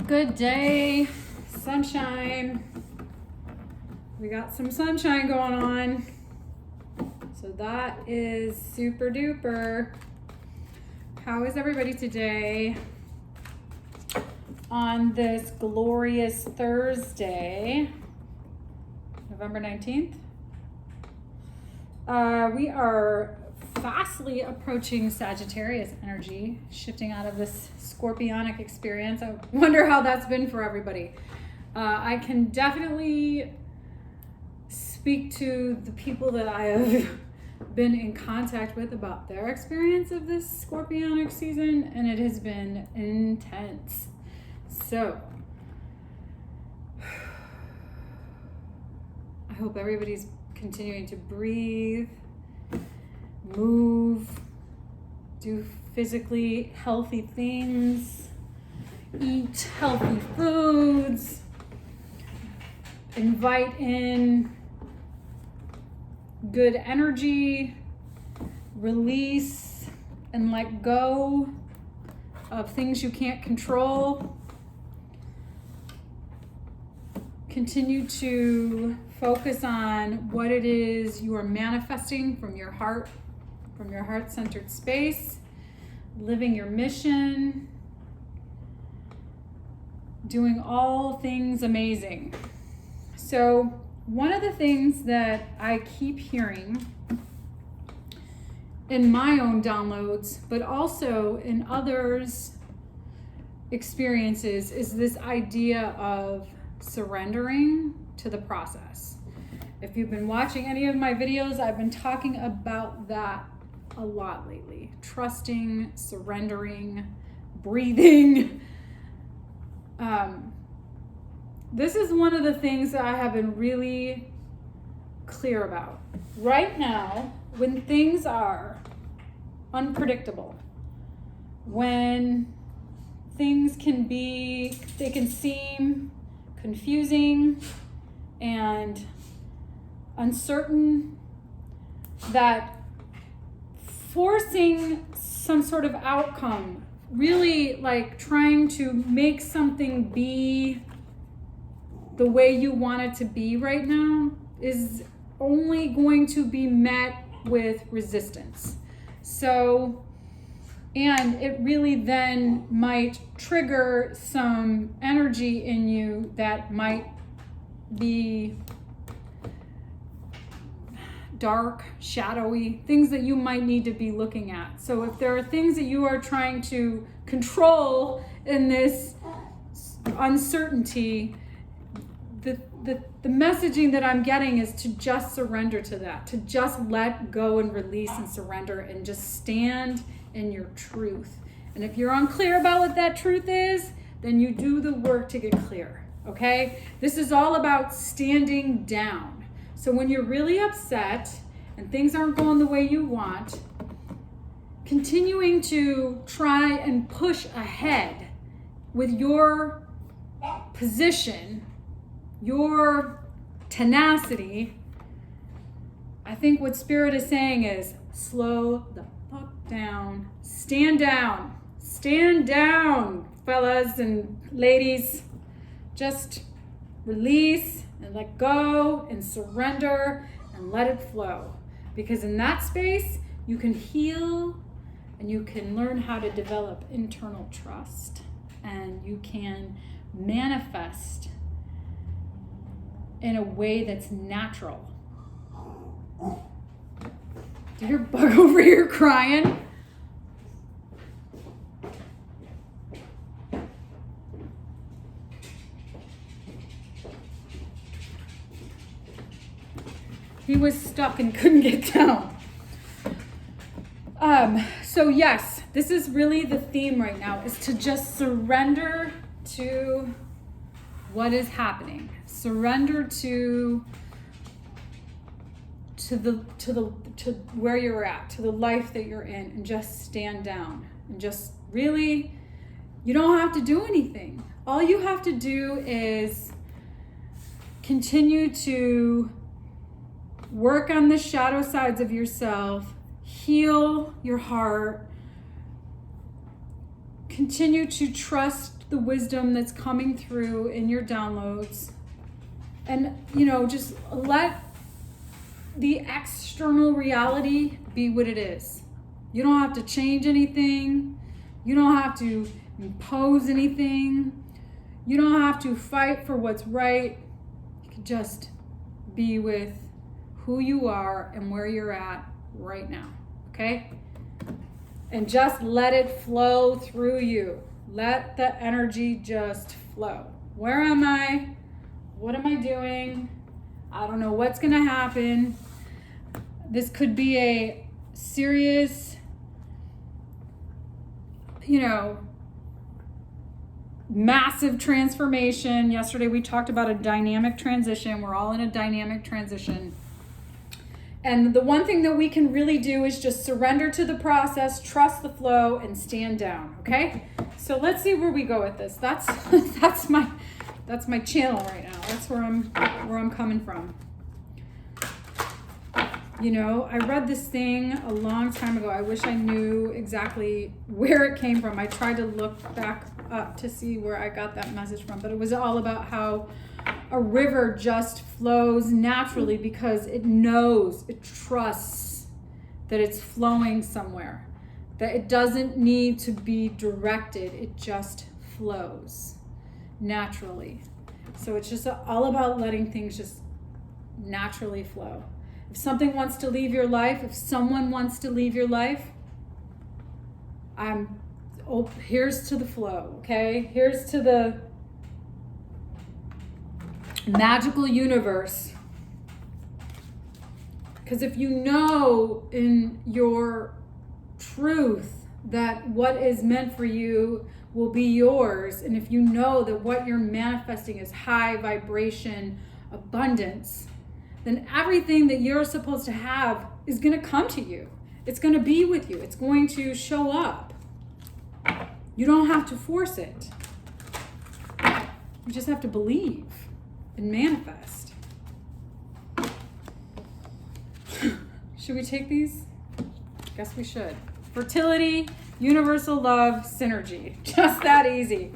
Good day, sunshine. We got some sunshine going on. So that is super duper. How is everybody today on this glorious Thursday, November 19th? We are fastly approaching Sagittarius energy, shifting out of this scorpionic experience. I wonder how that's been for everybody. I can definitely speak to the people that I have been in contact with about their experience of this scorpionic season, and it has been intense. So I hope everybody's continuing to breathe, move, do physically healthy things, eat healthy foods, invite in good energy, release and let go of things you can't control. Continue to focus on what it is you are manifesting from your heart, from your heart-centered space, living your mission, doing all things amazing. So one of the things that I keep hearing in my own downloads, but also in others' experiences, is this idea of surrendering to the process. If you've been watching any of my videos, I've been talking about that a lot lately. Trusting, surrendering, breathing. This is one of the things that I have been really clear about. Right now, when things are unpredictable, when things they can seem confusing and uncertain, that forcing some sort of outcome, really like trying to make something be the way you want it to be right now, is only going to be met with resistance. So, and it really then might trigger some energy in you that might be dark, shadowy, things that you might need to be looking at. So if there are things that you are trying to control in this uncertainty, the messaging that I'm getting is to just surrender to that, to just let go and release and surrender and just stand in your truth. And if you're unclear about what that truth is, then you do the work to get clear, okay? This is all about standing down. So when you're really upset and things aren't going the way you want, continuing to try and push ahead with your position, your tenacity, I think what Spirit is saying is slow the fuck down. Stand down, fellas and ladies. Just release and let go and surrender and let it flow. Because in that space, you can heal and you can learn how to develop internal trust, and you can manifest in a way that's natural. Do you hear Bug over here crying? He was stuck and couldn't get down. So yes, this is really the theme right now, is to just surrender to what is happening. Surrender to where you're at, to the life that you're in, and just stand down. And just really, you don't have to do anything. All you have to do is continue to work on the shadow sides of yourself, heal your heart, continue to trust the wisdom that's coming through in your downloads. And, just let the external reality be what it is. You don't have to change anything. You don't have to impose anything. You don't have to fight for what's right. You can just be with who you are and where you're at right now, okay? And just let it flow through you. Let the energy just flow. Where am I? What am I doing? I don't know what's gonna happen. This could be a serious, massive transformation. Yesterday we talked about a dynamic transition. We're all in a dynamic transition. And the one thing that we can really do is just surrender to the process, trust the flow, and stand down, okay? So let's see where we go with this. That's my channel right now. That's where I'm coming from. I read this thing a long time ago. I wish I knew exactly where it came from. I tried to look back up to see where I got that message from, but it was all about how a river just flows naturally because it knows, it trusts that it's flowing somewhere, that it doesn't need to be directed. It just flows naturally. So it's just all about letting things just naturally flow. If something wants to leave your life, if someone wants to leave your life, here's to the flow, okay? Here's to the magical universe. Because if you know in your truth that what is meant for you will be yours, and if you know that what you're manifesting is high vibration abundance, then everything that you're supposed to have is going to come to you. It's going to be with you. It's going to show up. You don't have to force it. You just have to believe and manifest. Should we take these? Guess we should. Fertility, universal love, synergy. Just that easy.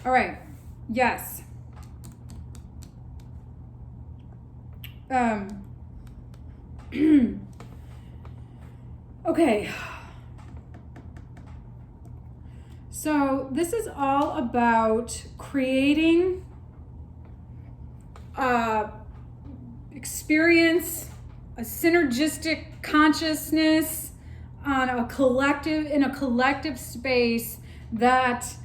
All right. Yes. Okay. So this is all about creating experience, a synergistic consciousness on a collective space that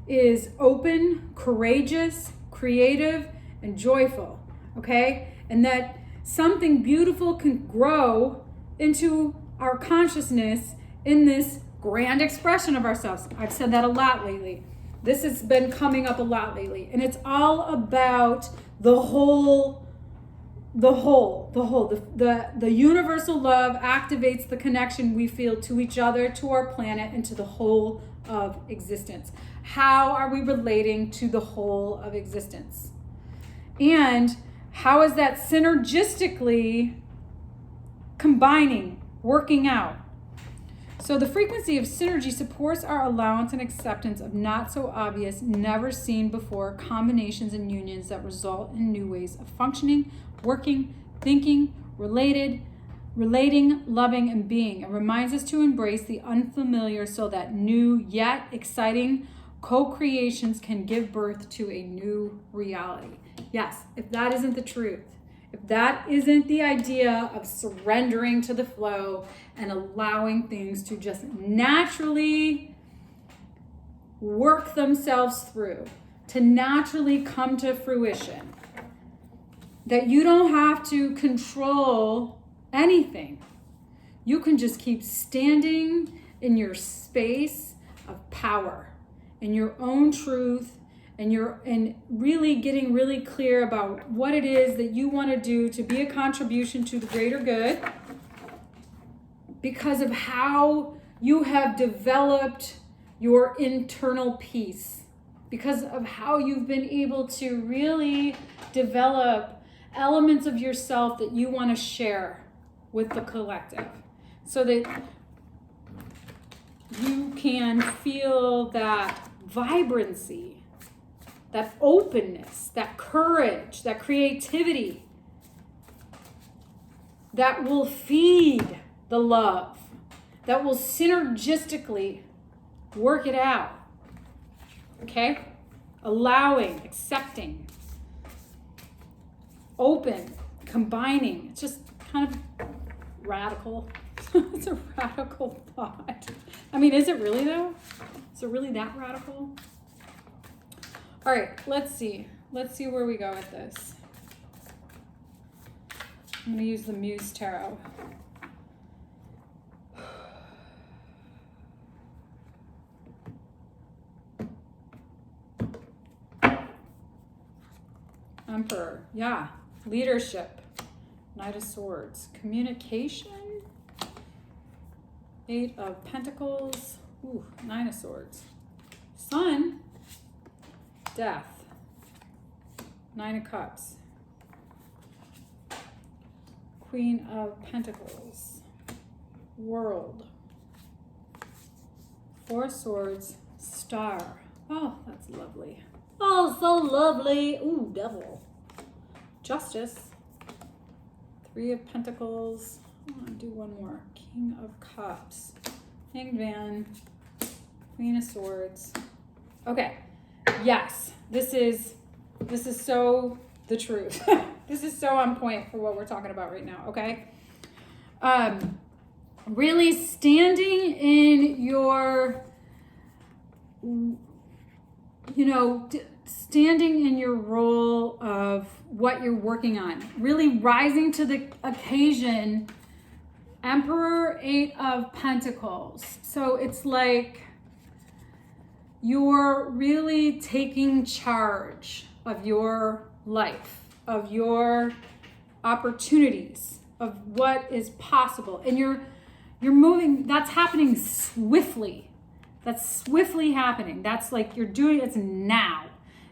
is open, courageous, creative, and joyful. Okay? And that something beautiful can grow into our consciousness in this grand expression of ourselves. I've said that a lot lately. This has been coming up a lot lately. And it's all about the whole. The universal love activates the connection we feel to each other, to our planet, and to the whole of existence. How are we relating to the whole of existence? And how is that synergistically combining, working out? So the frequency of synergy supports our allowance and acceptance of not so obvious, never seen before combinations and unions that result in new ways of functioning, working, thinking, relating, loving, and being. It reminds us to embrace the unfamiliar so that new yet exciting co-creations can give birth to a new reality. Yes, if that isn't the truth, if that isn't the idea of surrendering to the flow and allowing things to just naturally work themselves through, to naturally come to fruition, that you don't have to control anything. You can just keep standing in your space of power, in your own truth, and really getting really clear about what it is that you want to do to be a contribution to the greater good because of how you have developed your internal peace, because of how you've been able to really develop elements of yourself that you want to share with the collective so that you can feel that vibrancy, that openness, that courage, that creativity that will feed the love, that will synergistically work it out. Okay? Allowing, accepting, open, combining. It's just kind of radical. It's a radical thought. I mean, is it really though? Is it really that radical? All right, let's see. Let's see where we go with this. I'm going to use the Muse Tarot. Emperor, yeah. Leadership, Knight of Swords. Communication, Eight of Pentacles, ooh, Nine of Swords. Sun, Death, Nine of Cups. Queen of Pentacles, World, Four of Swords, Star. Oh, that's lovely. Oh, so lovely. Ooh, Devil. Justice, Three of Pentacles. I want to do one more. King of Cups, Hanged Man, Queen of Swords. Okay, yes, this is so the truth. This is so on point for what we're talking about right now, okay? Really standing in your, standing in your role of what you're working on. Really rising to the occasion. Emperor, Eight of Pentacles. So it's like you're really taking charge of your life, of your opportunities, of what is possible. And you're moving, that's happening swiftly. That's swiftly happening. That's like you're doing it's now.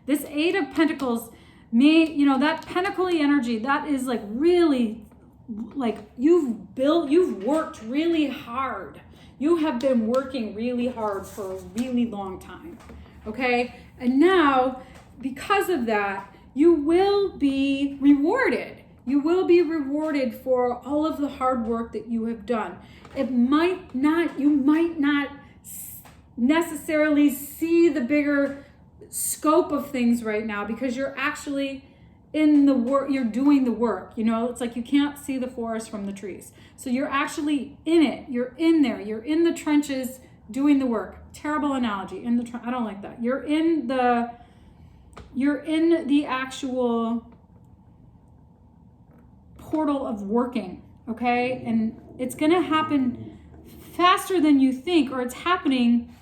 This Eight of Pentacles that pentacle-y energy, that is like really like you've worked really hard. You have been working really hard for a really long time. Okay? And now, because of that, you will be rewarded. You will be rewarded for all of the hard work that you have done. You might not necessarily see the bigger scope of things right now because you're actually in the work, you're doing the work. It's like you can't see the forest from the trees. So you're actually in it. You're in there. You're in the trenches doing the work. Terrible analogy. I don't like that. You're in the actual portal of working, okay? And it's going to happen faster than you think, or it's happening,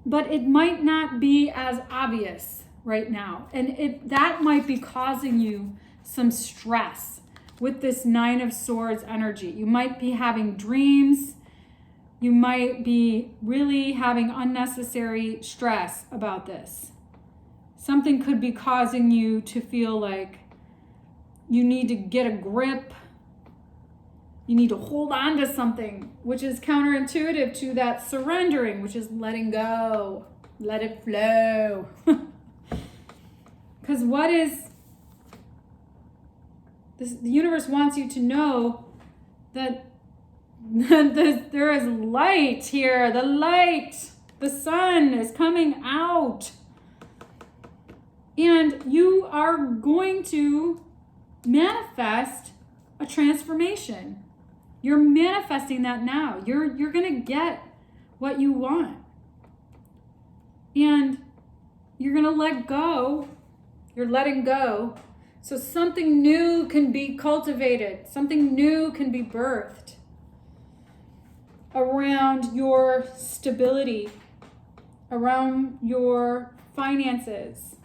but it might not be as obvious right now. And that might be causing you some stress with this Nine of Swords energy. You might be having dreams. You might be really having unnecessary stress about this. Something could be causing you to feel like you need to get a grip. You need to hold on to something, which is counterintuitive to that surrendering, which is letting go. Let it flow. Because the universe wants you to know that there is light here. The light, the sun is coming out. And you are going to manifest a transformation. You're manifesting that now. You're going to get what you want. And you're going to let go. You're letting go. So something new can be cultivated. Something new can be birthed around your stability, around your finances.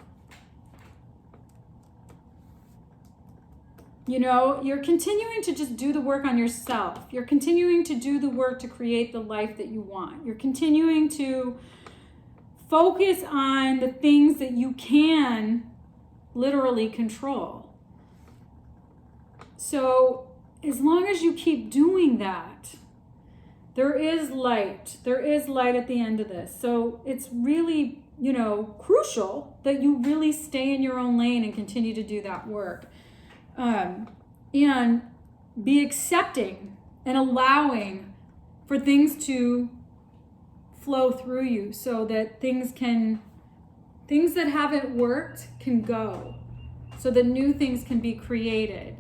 You're continuing to just do the work on yourself. You're continuing to do the work to create the life that you want. You're continuing to focus on the things that you can literally control. So as long as you keep doing that, there is light. There is light at the end of this. So it's really, crucial that you really stay in your own lane and continue to do that work. And be accepting and allowing for things to flow through you so that things that haven't worked can go, so that new things can be created.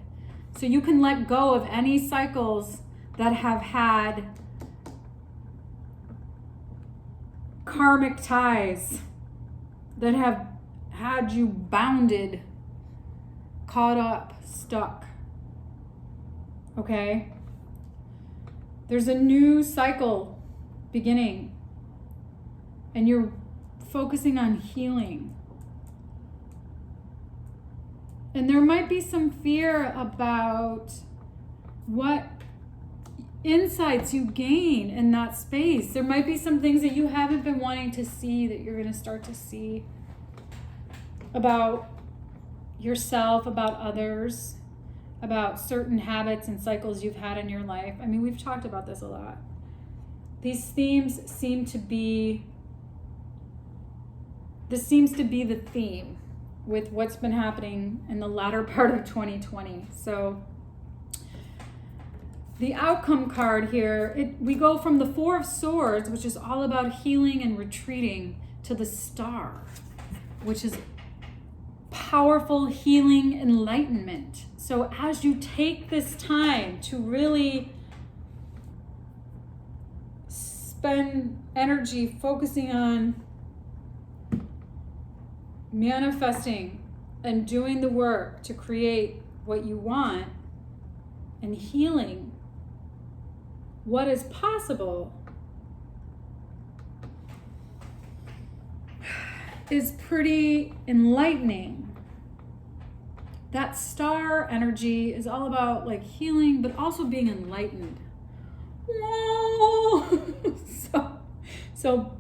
So you can let go of any cycles that have had karmic ties, that have had you bounded, caught up, stuck. Okay? There's a new cycle beginning, and you're focusing on healing. And there might be some fear about what insights you gain in that space. There might be some things that you haven't been wanting to see that you're going to start to see about yourself, about others, about certain habits and cycles you've had in your life. I mean, we've talked about this a lot. These themes seem to be, this seems to be the theme with what's been happening in the latter part of 2020. So the outcome card here, we go from the Four of Swords, which is all about healing and retreating, to the Star, which is powerful healing enlightenment. So as you take this time to really spend energy focusing on manifesting and doing the work to create what you want and healing what is possible, is pretty enlightening. That Star energy is all about like healing, but also being enlightened. Whoa! So,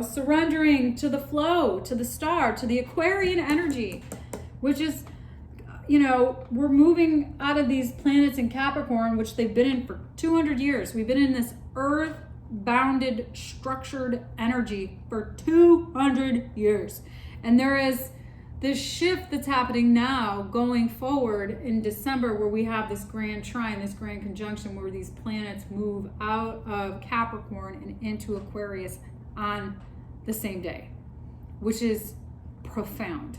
surrendering to the flow, to the Star, to the Aquarian energy, which is, we're moving out of these planets in Capricorn, which they've been in for 200 years. We've been in this earth-bounded, structured energy for 200 years. And there is this shift that's happening now going forward in December, where we have this grand trine, this grand conjunction, where these planets move out of Capricorn and into Aquarius on the same day, which is profound.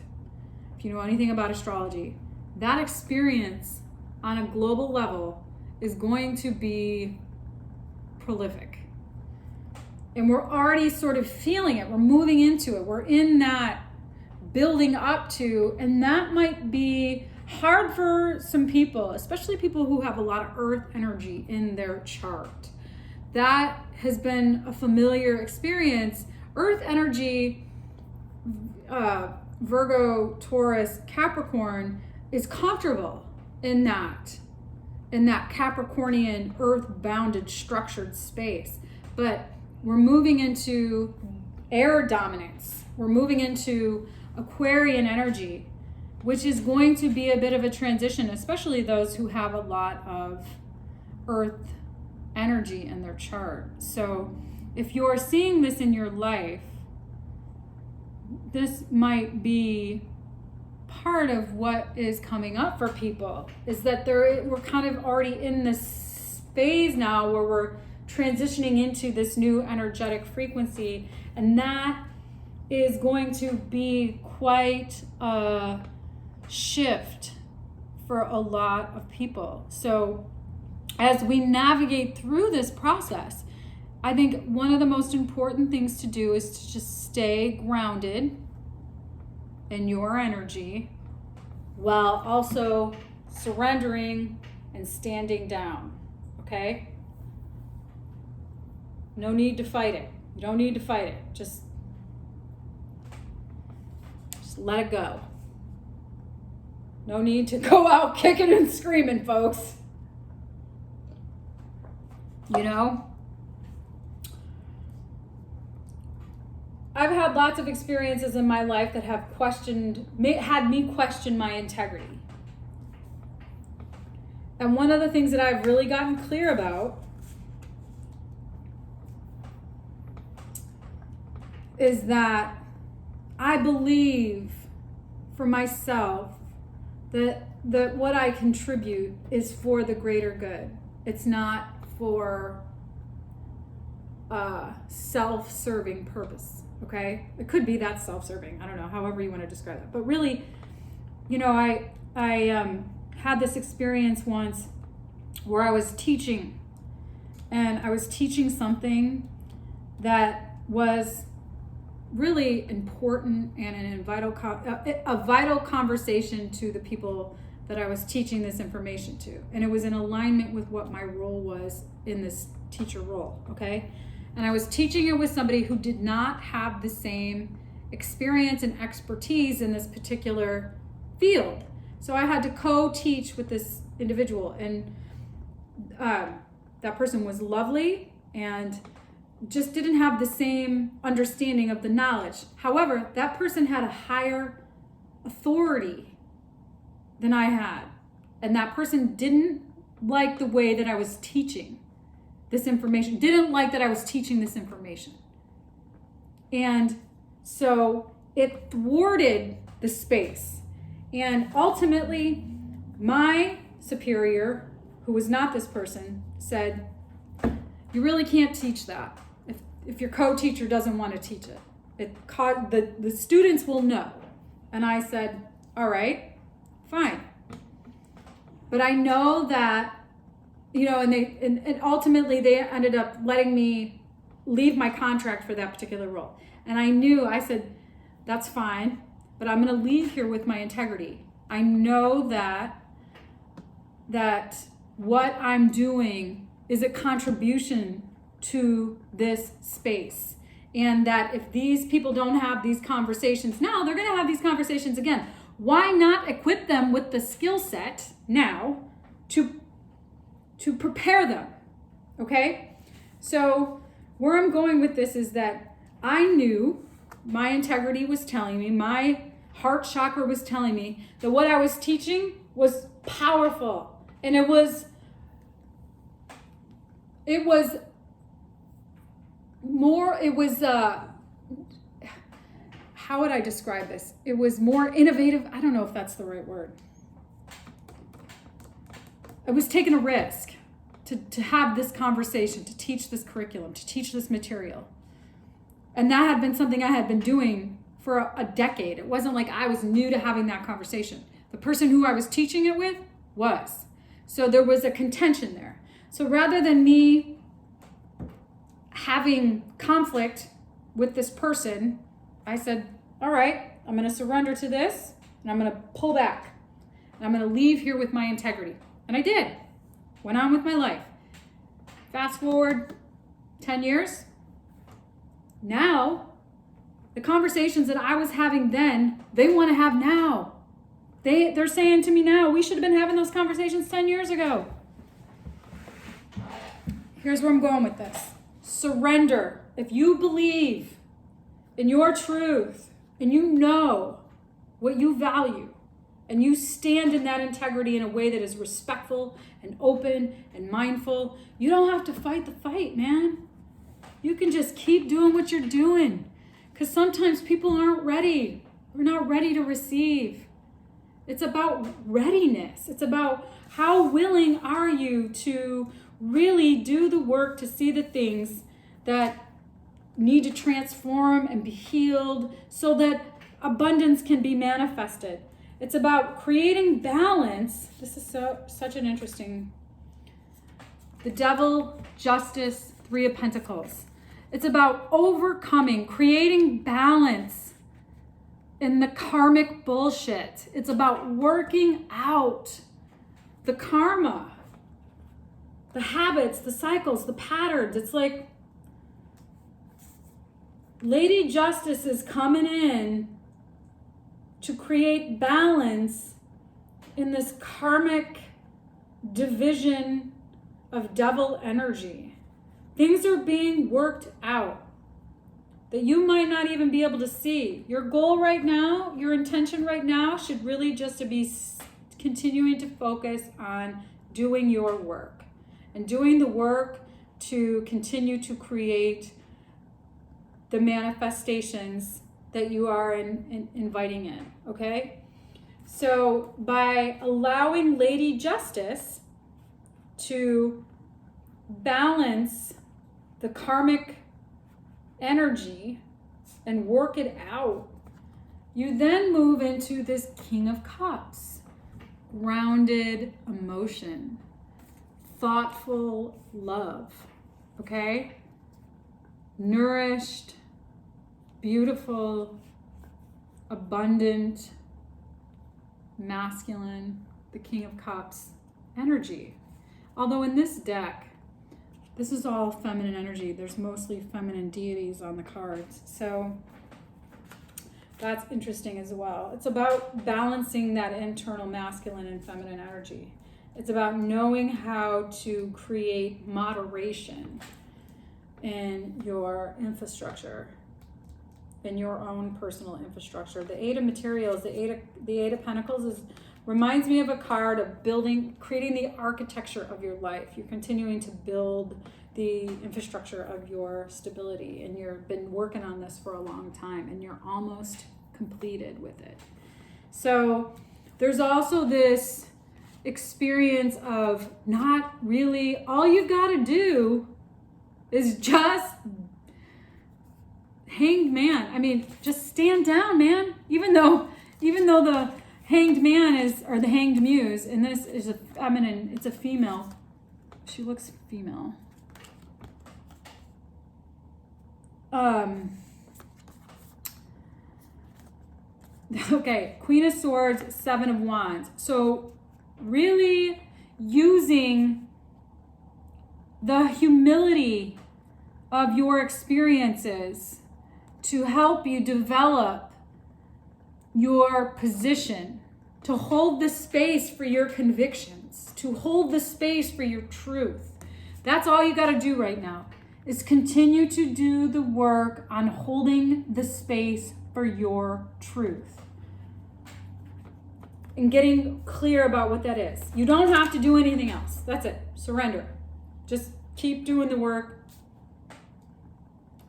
If you know anything about astrology, that experience on a global level is going to be prolific. And we're already sort of feeling it. We're moving into it. We're in that building up to, and that might be hard for some people, especially people who have a lot of earth energy in their chart. That has been a familiar experience. Earth energy, Virgo, Taurus, Capricorn, is comfortable in that Capricornian earth-bounded structured space. But we're moving into air dominance. We're moving into Aquarian energy, which is going to be a bit of a transition, especially those who have a lot of earth energy in their chart. So if you're seeing this in your life, this might be part of what is coming up for people, is that we're kind of already in this phase now where we're transitioning into this new energetic frequency, and that is going to be quite a shift for a lot of people. So as we navigate through this process, I think one of the most important things to do is to just stay grounded in your energy while also surrendering and standing down, okay? No need to fight it. You don't need to fight it. Just let it go. No need to go out kicking and screaming, folks. I've had lots of experiences in my life that have had me question my integrity. And one of the things that I've really gotten clear about is that I believe for myself that what I contribute is for the greater good. It's not for self-serving purpose, okay? It could be that self-serving. I don't know, however you want to describe it. But really, I had this experience once where I was teaching, and I was teaching something that was really important and a vital conversation to the people that I was teaching this information to. And it was in alignment with what my role was in this teacher role, okay? And I was teaching it with somebody who did not have the same experience and expertise in this particular field. So I had to co-teach with this individual, and that person was lovely and just didn't have the same understanding of the knowledge. However, that person had a higher authority than I had. And that person didn't like the way that I was teaching this information, didn't like that I was teaching this information. And so it thwarted the space. And ultimately, my superior, who was not this person, said, "You really can't teach that if your co-teacher doesn't want to teach it. The students will know." And I said, "All right, fine. But I know that, and ultimately they ended up letting me leave my contract for that particular role. And I said, that's fine, but I'm going to leave here with my integrity. I know that what I'm doing is a contribution to this space. And that if these people don't have these conversations now, they're going to have these conversations again. Why not equip them with the skill set now to prepare them?" Okay? So where I'm going with this is that I knew, my integrity was telling me, my heart chakra was telling me that what I was teaching was powerful. And it was how would I describe this? It was more innovative. I don't know if that's the right word. I was taking a risk to have this conversation, to teach this curriculum, to teach this material. And that had been something I had been doing for a decade. It wasn't like I was new to having that conversation. The person who I was teaching it with was. So there was a contention there. So rather than me having conflict with this person, I said, all right, I'm going to surrender to this, and I'm going to pull back, and I'm going to leave here with my integrity. And I did. Went on with my life. Fast forward 10 years. Now, the conversations that I was having then, they want to have now. They're saying to me now, we should have been having those conversations 10 years ago. Here's where I'm going with this. Surrender. If you believe in your truth and you know what you value and you stand in that integrity in a way that is respectful and open and mindful, you don't have to fight the fight, man. You can just keep doing what you're doing, because sometimes people aren't ready. We're not ready to receive. It's about readiness. It's about how willing are you to really do the work to see the things that need to transform and be healed so that abundance can be manifested. It's about creating balance. This is such an interesting, the devil, justice, 3 of Pentacles. It's about overcoming, creating balance in the karmic bullshit. It's about working out the karma, the habits, the cycles, the patterns. It's like Lady Justice is coming in to create balance in this karmic division of devil energy. Things are being worked out that you might not even be able to see. Your goal right now, your intention right now should really just to be continuing to focus on doing your work and doing the work to continue to create the manifestations that you are inviting in, okay? So by allowing Lady Justice to balance the karmic energy and work it out, you then move into this King of Cups, grounded emotion, thoughtful love, okay? Nourished, beautiful, abundant, masculine, the King of Cups energy. Although in this deck, this is all feminine energy. There's mostly feminine deities on the cards. So that's interesting as well. It's about balancing that internal masculine and feminine energy. It's about knowing how to create moderation in your infrastructure, in your own personal infrastructure. The Eight of Materials, the Eight of Pentacles reminds me of a card of creating the architecture of your life. You're continuing to build the infrastructure of your stability, and you've been working on this for a long time, and you're almost completed with it. So there's also this experience of not really, all you've got to do is just Hanged Man. I mean, just stand down, man. Even though the Hanged Man or the Hanged Muse, and this is a feminine, it's a female. She looks female. Okay, Queen of Swords, Seven of Wands. So really using the humility of your experiences to help you develop your position, to hold the space for your convictions, to hold the space for your truth. That's all you got to do right now, is continue to do the work on holding the space for your truth and getting clear about what that is. You don't have to do anything else. That's it. Surrender. Just keep doing the work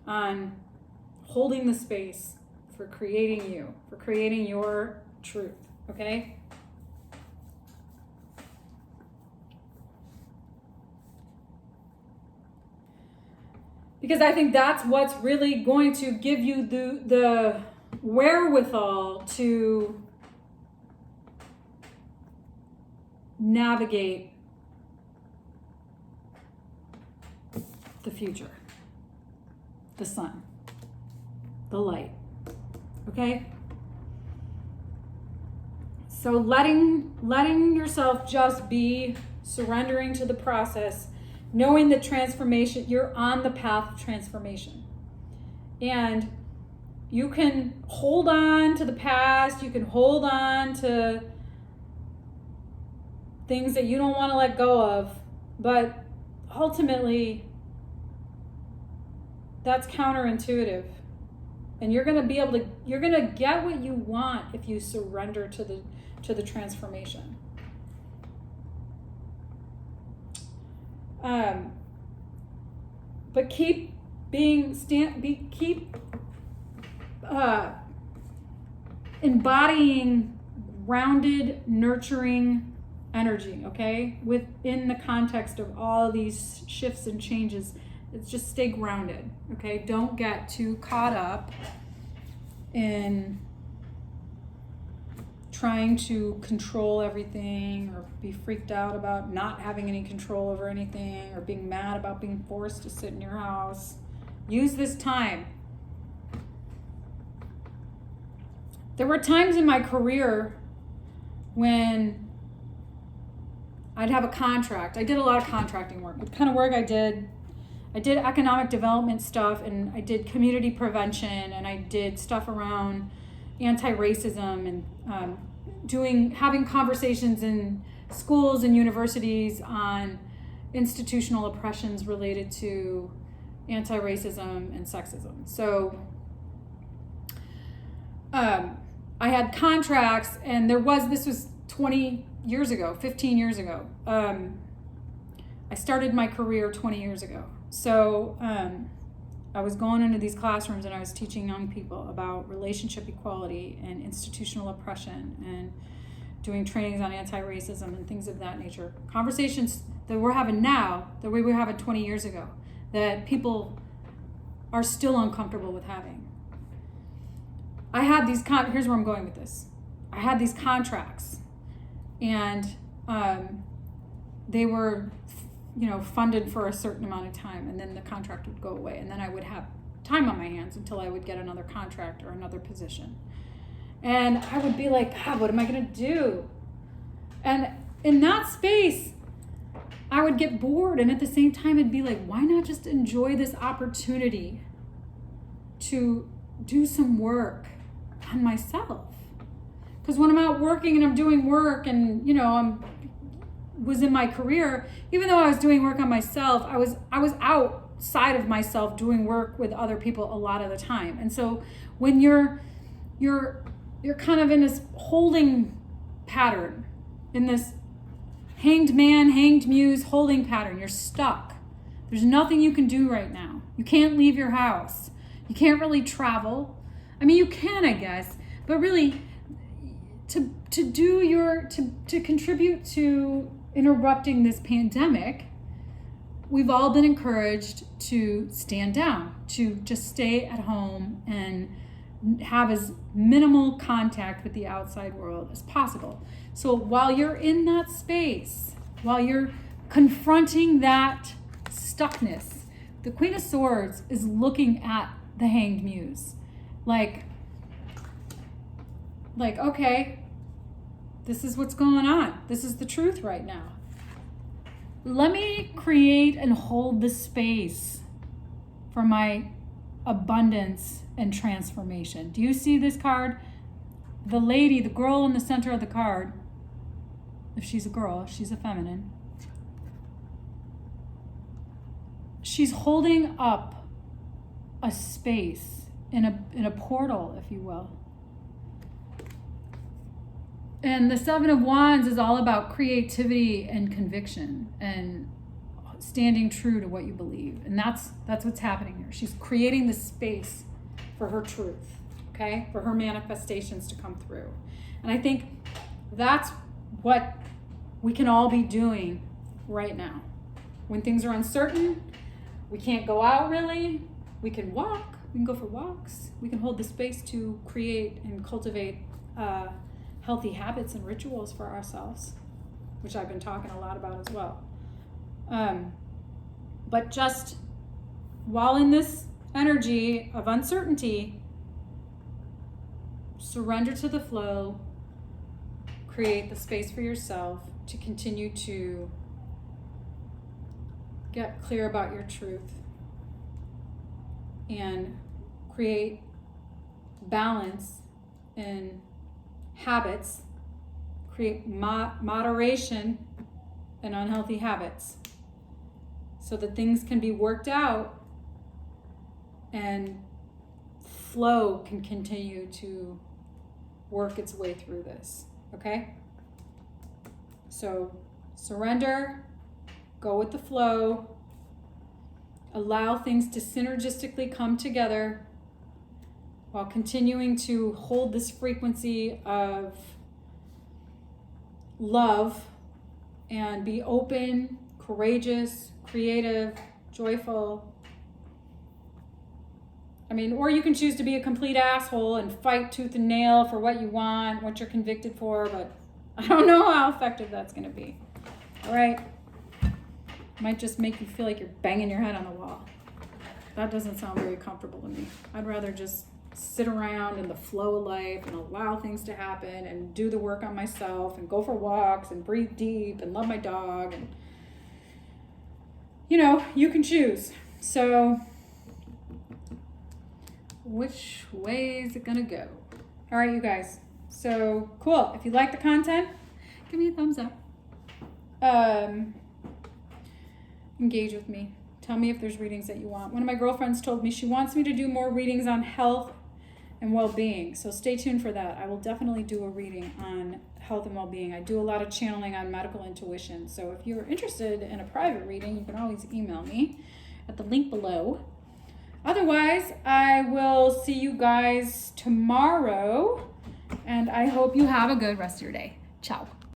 on holding the space for creating you, for creating your truth, okay? Because I think that's what's really going to give you the wherewithal to navigate the future, the sun, the light, okay? So letting yourself just be, surrendering to the process, knowing that transformation, you're on the path of transformation. And you can hold on to the past, you can hold on to things that you don't want to let go of, but ultimately that's counterintuitive. And you're going to get what you want if you surrender to the transformation. But keep embodying grounded, nurturing energy, okay? Within the context of all these shifts and changes, it's just stay grounded, okay? Don't get too caught up in trying to control everything or be freaked out about not having any control over anything or being mad about being forced to sit in your house. Use this time. There were times in my career when I'd have a contract. I did a lot of contracting work. The kind of work I did economic development stuff, and I did community prevention, and I did stuff around anti-racism and having conversations in schools and universities on institutional oppressions related to anti-racism and sexism. So I had contracts, and this was 20 years ago, 15 years ago. I started my career 20 years ago. So I was going into these classrooms and I was teaching young people about relationship equality and institutional oppression and doing trainings on anti-racism and things of that nature. Conversations that we're having now that we were having 20 years ago that people are still uncomfortable with having. I had these, here's where I'm going with this. I had these contracts and they were, funded for a certain amount of time, and then the contract would go away, and then I would have time on my hands until I would get another contract or another position. And I would be like, God, what am I going to do? And in that space, I would get bored, and at the same time, it'd be like, why not just enjoy this opportunity to do some work on myself? Because when I'm out working and I'm doing work and, was in my career, even though I was doing work on myself, I was outside of myself doing work with other people a lot of the time. And so when you're kind of in this holding pattern, in this hanged man, hanged muse holding pattern, you're stuck. There's nothing you can do right now. You can't leave your house. You can't really travel. I mean, you can, I guess, but really to contribute to interrupting this pandemic, we've all been encouraged to stand down, to just stay at home and have as minimal contact with the outside world as possible. So while you're in that space, while you're confronting that stuckness, the Queen of Swords is looking at the Hanged Muse. Like, okay, this is what's going on. This is the truth right now. Let me create and hold the space for my abundance and transformation. Do you see this card? The lady, the girl in the center of the card, if she's a girl, she's a feminine. She's holding up a space in a portal, if you will. And the Seven of Wands is all about creativity and conviction and standing true to what you believe. And that's what's happening here. She's creating the space for her truth, okay? For her manifestations to come through. And I think that's what we can all be doing right now. When things are uncertain, we can't go out really. We can walk, we can go for walks. We can hold the space to create and cultivate healthy habits and rituals for ourselves, which I've been talking a lot about as well. But just while in this energy of uncertainty, surrender to the flow, create the space for yourself to continue to get clear about your truth and create balance in habits, create moderation in unhealthy habits so that things can be worked out and flow can continue to work its way through this, okay? So surrender, go with the flow, allow things to synergistically come together while continuing to hold this frequency of love and be open, courageous, creative, joyful. I mean, or you can choose to be a complete asshole and fight tooth and nail for what you want, what you're convicted for, but I don't know how effective that's going to be. All right? Might just make you feel like you're banging your head on the wall. That doesn't sound very comfortable to me. I'd rather just sit around in the flow of life and allow things to happen and do the work on myself and go for walks and breathe deep and love my dog. And, you can choose. So which way is it gonna go? All right, you guys. So cool. If you like the content, give me a thumbs up. Engage with me. Tell me if there's readings that you want. One of my girlfriends told me she wants me to do more readings on health and well-being. So stay tuned for that. I will definitely do a reading on health and well-being. I do a lot of channeling on medical intuition. So if you're interested in a private reading, you can always email me at the link below. Otherwise, I will see you guys tomorrow, and I hope you have a good rest of your day. Ciao.